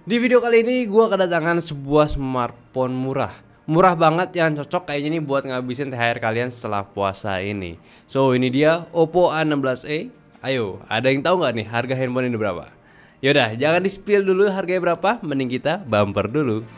Di video kali ini gue kedatangan sebuah smartphone murah banget yang cocok kayaknya nih buat ngabisin THR kalian setelah puasa ini. So ini dia Oppo A16e. Ayo, ada yang tahu nggak nih harga handphone ini berapa? Yaudah, jangan di spill dulu harganya berapa, mending kita bumper dulu.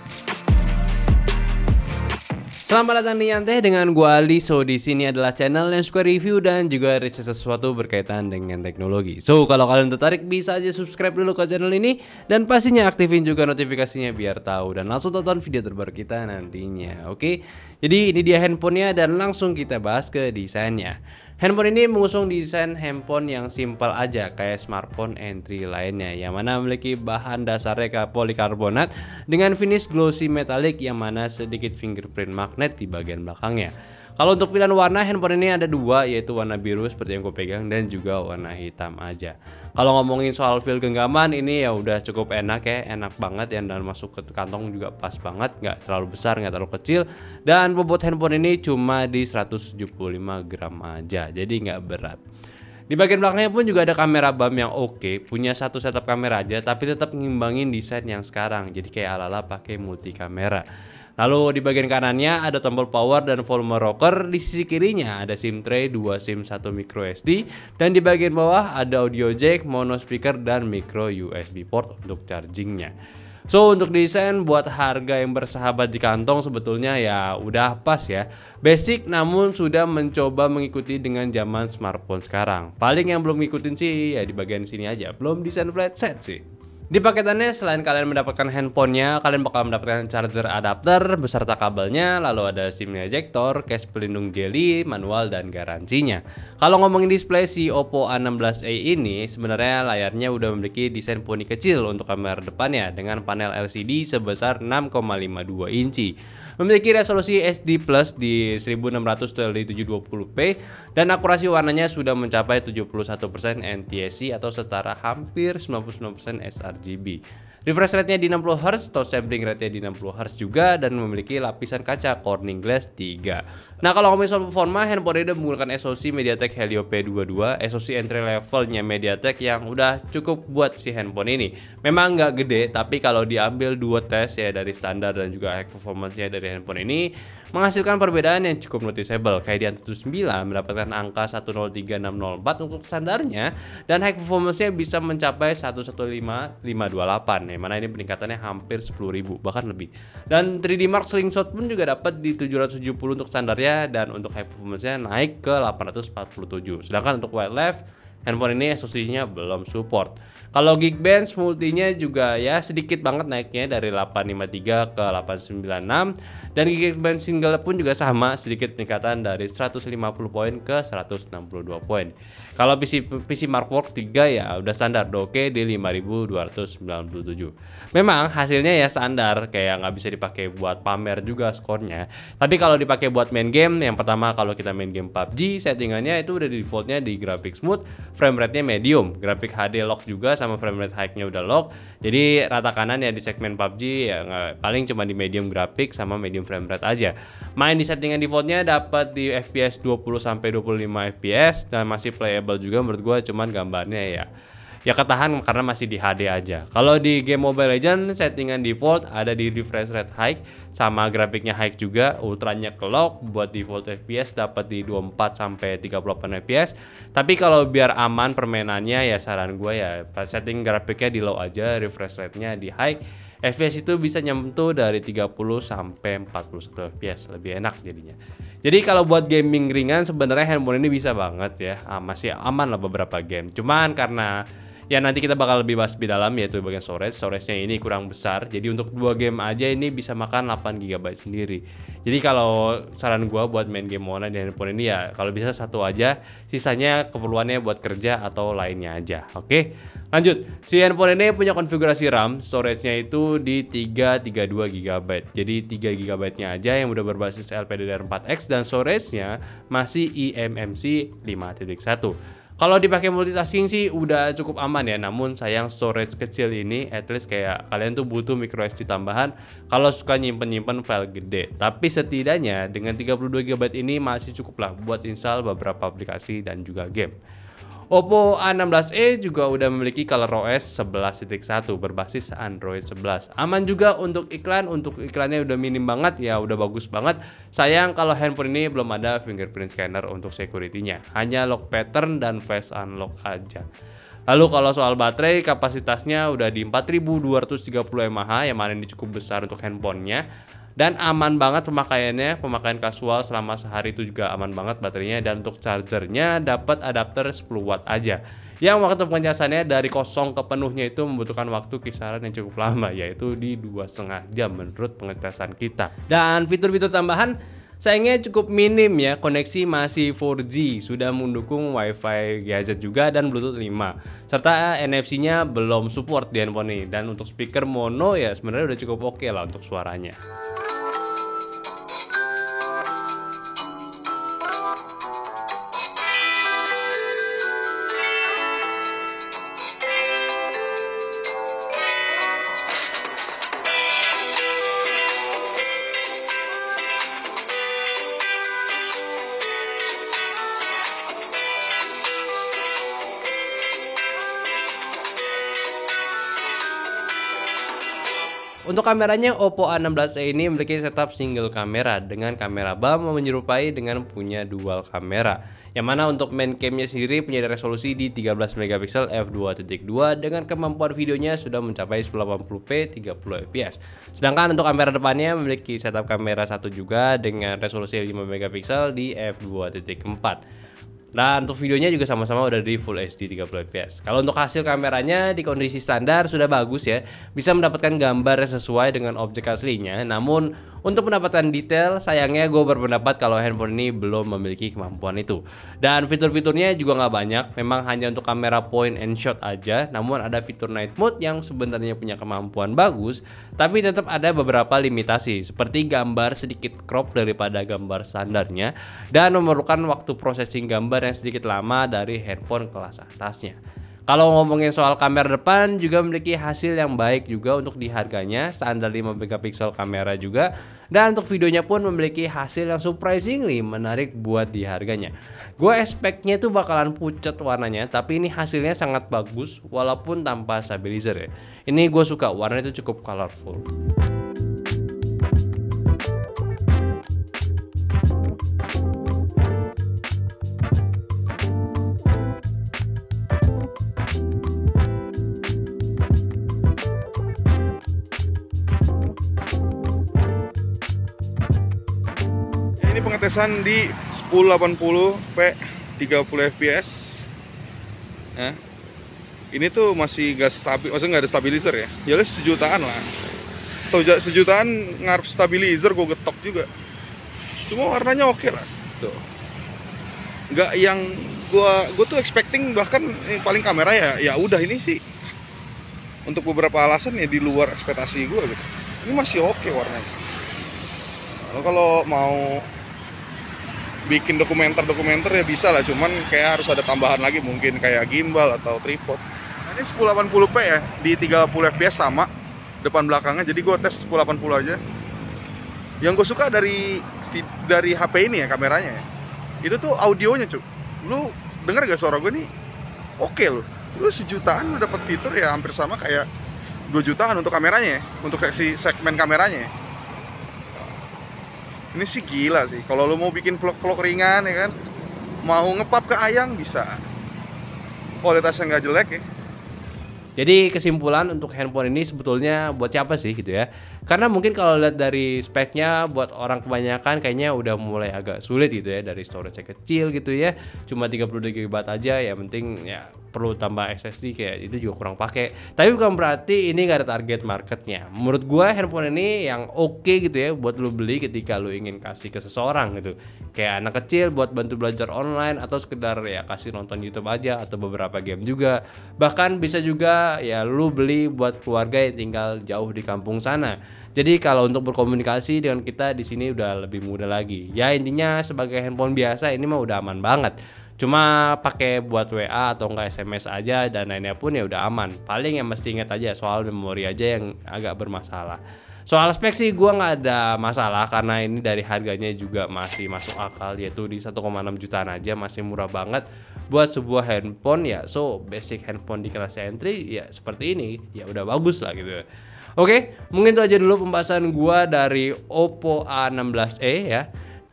Selamat datang di Nyanteh dengan gua Ali. So di sini adalah channel yang suka review dan juga riset sesuatu berkaitan dengan teknologi. So kalau kalian tertarik bisa aja subscribe dulu ke channel ini dan pastinya aktifin juga notifikasinya biar tahu dan langsung tonton video terbaru kita nantinya. Oke. Jadi ini dia handphonenya dan langsung kita bahas ke desainnya. Handphone ini mengusung desain handphone yang simpel aja kayak smartphone entry lainnya yang mana memiliki bahan dasarnya polikarbonat dengan finish glossy metallic yang mana sedikit fingerprint magnet di bagian belakangnya. Kalau untuk pilihan warna handphone ini ada dua, yaitu warna biru seperti yang gue pegang dan juga warna hitam aja. Kalau ngomongin soal feel genggaman ini ya udah cukup enak ya, enak banget yang dan masuk ke kantong juga pas banget, nggak terlalu besar nggak terlalu kecil, dan bobot handphone ini cuma di 175 gram aja, jadi nggak berat. Di bagian belakangnya pun juga ada kamera BAM yang oke, punya satu setup kamera aja tapi tetap ngimbangin desain yang sekarang, jadi kayak ala-ala pakai multi kamera. Lalu di bagian kanannya ada tombol power dan volume rocker, di sisi kirinya ada SIM tray, 2 SIM 1 micro SD, dan di bagian bawah ada audio jack, mono speaker dan micro USB port untuk chargingnya. So untuk desain buat harga yang bersahabat di kantong sebetulnya ya udah pas ya. Basic namun sudah mencoba mengikuti dengan zaman smartphone sekarang. Paling yang belum ngikutin sih ya di bagian sini aja, belum desain flat set sih. Di paketannya selain kalian mendapatkan handphonenya, kalian bakal mendapatkan charger adapter beserta kabelnya, lalu ada SIM ejector, case pelindung jeli, manual dan garansinya. Kalau ngomongin display si Oppo A16e ini, sebenarnya layarnya udah memiliki desain poni kecil untuk kamera depannya dengan panel LCD sebesar 6,52 inci. Memiliki resolusi SD Plus di 1600 x 720p dan akurasi warnanya sudah mencapai 71% NTSC atau setara hampir 99% sRGB. Refresh rate-nya di 60Hz, touch sampling rate-nya di 60Hz juga dan memiliki lapisan kaca Corning Glass 3. Nah kalau ngomongin soal performa, handphone ini menggunakan SoC MediaTek Helio P22, SoC entry levelnya MediaTek yang udah cukup buat si handphone ini. Memang nggak gede, tapi kalau diambil dua tes ya dari standar dan juga high performance-nya dari handphone ini menghasilkan perbedaan yang cukup noticeable. Kayak di Antutu 9 mendapatkan angka 103604 untuk standarnya dan high performance-nya bisa mencapai 115528 ya, mana ini peningkatannya hampir 10.000 bahkan lebih. Dan 3D Mark Slingshot pun juga dapat di 770 untuk standarnya dan untuk high performance-nya naik ke 847. Sedangkan untuk wildlife handphone ini SoC-nya belum support. Kalau Geekbench multinya juga ya sedikit banget naiknya dari 853 ke 896 dan Geekbench single pun juga sama sedikit peningkatan dari 150 poin ke 162 poin. Kalau PC Markwork 3 ya udah standar oke di 5297. Memang hasilnya ya standar kayak nggak bisa dipakai buat pamer juga skornya. Tapi kalau dipakai buat main game, yang pertama kalau kita main game PUBG settingannya itu udah di defaultnya di graphic smooth, frame rate-nya medium, grafik HD lock juga sama frame rate high-nya udah lock. Jadi rata kanan ya di segmen PUBG ya paling cuma di medium grafik sama medium frame rate aja. Main di settingan defaultnya dapat di FPS 20 sampai 25 FPS dan masih playable juga menurut gua, cuman gambarnya ya ketahan karena masih di HD aja. Kalau di game Mobile Legends settingan default ada di refresh rate high sama grafiknya high juga, ultranya ke lock, buat default FPS dapat di 24 sampai 38 FPS. Tapi kalau biar aman permainannya ya saran gue ya setting grafiknya di low aja, refresh rate-nya di high. FPS itu bisa nyentuh dari 30 sampai 41 FPS, lebih enak jadinya. Jadi kalau buat gaming ringan sebenarnya handphone ini bisa banget ya, masih aman lah beberapa game. Cuman karena ya nanti kita bakal lebih bahas lebih dalam yaitu bagian storage-nya ini kurang besar. Jadi untuk 2 game aja ini bisa makan 8 GB sendiri. Jadi kalau saran gua buat main game online di handphone ini ya kalau bisa satu aja, sisanya keperluannya buat kerja atau lainnya aja. Oke. Lanjut. Si handphone ini punya konfigurasi RAM, storage-nya itu di 332 GB. Jadi 3 GB-nya aja yang udah berbasis LPDDR4X dan storage-nya masih eMMC 5.1. Kalau dipakai multitasking sih udah cukup aman ya, namun sayang storage kecil ini at least kayak kalian tuh butuh micro SD tambahan kalau suka nyimpen file gede. Tapi setidaknya dengan 32 GB ini masih cukup lah buat install beberapa aplikasi dan juga game. Oppo A16e juga udah memiliki ColorOS 11.1 berbasis Android 11. Aman juga untuk iklannya udah minim banget ya, udah bagus banget. Sayang kalau handphone ini belum ada fingerprint scanner untuk security-nya. Hanya lock pattern dan face unlock aja. Lalu kalau soal baterai, kapasitasnya udah di 4230 mAh yang mana ini cukup besar untuk handphonenya. Dan aman banget pemakaiannya, pemakaian kasual selama sehari itu juga aman banget baterainya. Dan untuk chargernya dapat adapter 10 watt aja. Yang waktu pencasannya dari kosong ke penuhnya itu membutuhkan waktu kisaran yang cukup lama, yaitu di 2,5 jam menurut pengetesan kita. Dan fitur-fitur tambahan sayangnya cukup minim ya, koneksi masih 4G, sudah mendukung WiFi gadget juga dan Bluetooth 5. Serta NFC-nya belum support di handphone ini. Dan untuk speaker mono ya sebenarnya udah cukup oke lah untuk suaranya. Untuk kameranya, Oppo A16e ini memiliki setup single kamera dengan kamera BAM menyerupai dengan punya dual kamera. Yang mana untuk main cam-nya sendiri punya resolusi di 13 megapiksel f2.2 dengan kemampuan videonya sudah mencapai 1080p 30 fps. Sedangkan untuk kamera depannya memiliki setup kamera satu juga dengan resolusi 5 megapiksel di f2.4. Dan untuk videonya juga sama-sama udah di Full HD 30 fps. Kalau untuk hasil kameranya di kondisi standar sudah bagus ya, bisa mendapatkan gambar yang sesuai dengan objek aslinya. Namun untuk mendapatkan detail, sayangnya gue berpendapat kalau handphone ini belum memiliki kemampuan itu. Dan fitur-fiturnya juga nggak banyak, memang hanya untuk kamera point and shot aja. Namun ada fitur night mode yang sebenarnya punya kemampuan bagus, tapi tetap ada beberapa limitasi, seperti gambar sedikit crop daripada gambar standarnya dan memerlukan waktu processing gambar yang sedikit lama dari handphone kelas atasnya. Kalau ngomongin soal kamera depan juga memiliki hasil yang baik juga untuk di harganya, standar 5 megapiksel kamera juga. Dan untuk videonya pun memiliki hasil yang surprisingly menarik buat di harganya. Gue expect-nya tuh bakalan pucat warnanya, tapi ini hasilnya sangat bagus walaupun tanpa stabilizer ya. Ini gue suka, warnanya itu cukup colorful. Ini pengetesan di 1080p 30 fps ya. Ini tuh masih gak stabil, maksudnya nggak ada stabilizer ya. Ya sejutaan lah. Atau sejutaan ngarep stabilizer gue getok juga. Cuma warnanya oke lah. Tuh. Nggak yang gue tuh expecting, bahkan paling kamera ya udah ini sih. Untuk beberapa alasan ya di luar ekspektasi gue gitu. Ini masih oke warnanya. Kalau mau bikin dokumenter ya bisa lah, cuman kayak harus ada tambahan lagi, mungkin kayak gimbal atau tripod. Nah, ini 1080p ya, di 30 fps sama depan belakangnya, jadi gue tes 1080 aja. Yang gue suka dari HP ini ya, kameranya ya, itu tuh audionya cuy. Lu denger gak suara gue nih? Oke loh, lu sejutaan lu dapat fitur ya hampir sama kayak 2 jutaan untuk kameranya ya, untuk segmen kameranya ya. Ini sih gila sih. Kalau lo mau bikin vlog-vlog ringan ya kan, mau ngepap ke ayang bisa. Kualitasnya nggak jelek ya. Jadi kesimpulan untuk handphone ini sebetulnya buat siapa sih gitu ya? Karena mungkin kalau lihat dari speknya buat orang kebanyakan kayaknya udah mulai agak sulit gitu ya, dari storage kecil gitu ya. Cuma 32 GB aja, ya penting ya perlu tambah SSD kayak itu juga kurang pakai. Tapi bukan berarti ini gak ada target marketnya. Menurut gua handphone ini yang oke gitu ya buat lu beli ketika lu ingin kasih ke seseorang gitu. Kayak anak kecil buat bantu belajar online, atau sekedar ya kasih nonton YouTube aja, atau beberapa game juga. Bahkan bisa juga ya lu beli buat keluarga yang tinggal jauh di kampung sana. Jadi kalau untuk berkomunikasi dengan kita di sini udah lebih mudah lagi. Ya intinya sebagai handphone biasa ini mah udah aman banget. Cuma pakai buat WA atau enggak SMS aja dan lainnya pun ya udah aman. Paling yang mesti ingat aja soal memori aja yang agak bermasalah. Soal spek sih gue nggak ada masalah karena ini dari harganya juga masih masuk akal, yaitu di 1,6 jutaan aja, masih murah banget buat sebuah handphone ya. So basic handphone di kelas entry ya seperti ini ya udah bagus lah gitu. Oke, mungkin itu aja dulu pembahasan gua dari Oppo A16e ya.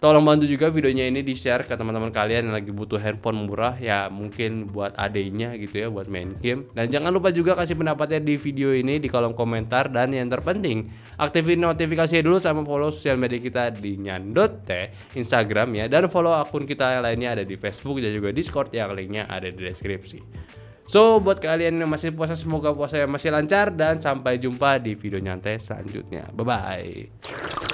Tolong bantu juga videonya ini di-share ke teman-teman kalian yang lagi butuh handphone murah ya, mungkin buat adenya gitu ya, buat main game. Dan jangan lupa juga kasih pendapatnya di video ini di kolom komentar, dan yang terpenting aktifin notifikasinya dulu sama follow sosial media kita di Nyandot Teh Instagram ya, dan follow akun kita yang lainnya ada di Facebook dan juga Discord yang linknya ada di deskripsi. So buat kalian yang masih puasa, semoga puasanya masih lancar dan sampai jumpa di video nyantai selanjutnya. Bye bye.